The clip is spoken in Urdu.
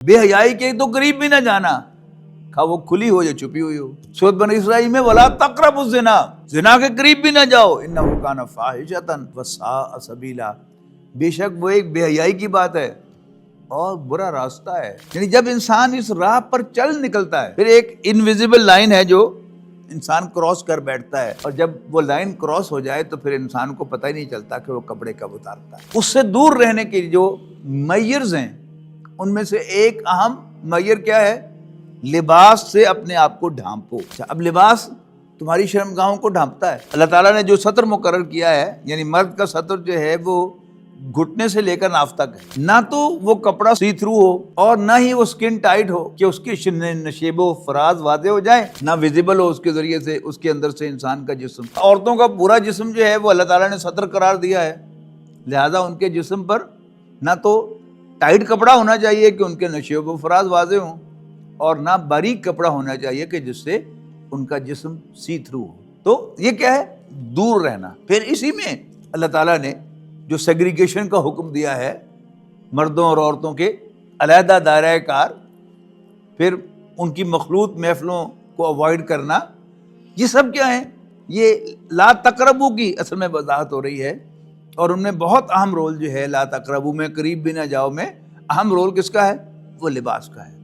بے حیائی کے تو قریب بھی نہ جانا، کھا وہ کھلی ہو یا چھپی ہوئی ہو۔ سورۃ بنی اسرائیل میں ولا تقربوا الزنا، زنا کے قریب بھی نہ جاؤ، انہ کان فاحشۃ وساء سبیلا، بے شک وہ ایک بے حیائی کی بات ہے اور برا راستہ ہے۔ یعنی جب انسان اس راہ پر چل نکلتا ہے، پھر ایک انویزیبل لائن ہے جو انسان کراس کر بیٹھتا ہے، اور جب وہ لائن کراس ہو جائے تو پھر انسان کو پتہ ہی نہیں چلتا کہ وہ کپڑے کب اتارتا ہے۔ اس سے دور رہنے کے جو میئرز ہیں، ان میں سے ایک اہم میئر کیا ہے؟ لباس سے اپنے آپ کو ڈھانپو۔ اب لباس تمہاری شرمگاہوں کو ڈھانپتا ہے۔ اللہ تعالیٰ نے جو سطر مقرر کیا ہے، یعنی مرد کا سطر جو ہے وہ گھٹنے سے لے کر ناف تک ہے، نہ تو وہ کپڑا سی تھرو ہو اور نہ ہی وہ سکن ٹائٹ ہو کہ اس کی نشیب و فراز واضح ہو جائے، نہ ویزیبل ہو اس کے ذریعے سے اس کے اندر سے انسان کا جسم۔ عورتوں کا پورا جسم جو ہے وہ اللہ تعالیٰ نے سطر قرار دیا ہے، لہذا ان کے جسم پر نہ تو ٹائٹ کپڑا ہونا چاہیے کہ ان کے نشیب و فراز واضح ہوں، اور نہ باریک کپڑا ہونا چاہیے کہ جس سے ان کا جسم سی تھرو ہو۔ تو یہ کیا ہے؟ دور رہنا۔ پھر اسی میں اللہ تعالیٰ نے جو سیگریگیشن کا حکم دیا ہے، مردوں اور عورتوں کے علیحدہ دائرہ کار، پھر ان کی مخلوط محفلوں کو اوائڈ کرنا، یہ سب کیا ہیں؟ یہ لا تقربو کی اصل میں وضاحت ہو رہی ہے، اور ان میں بہت اہم رول جو ہے لا تقربو میں، قریب بھی نہ جاؤ میں، اہم رول کس کا ہے؟ وہ لباس کا ہے۔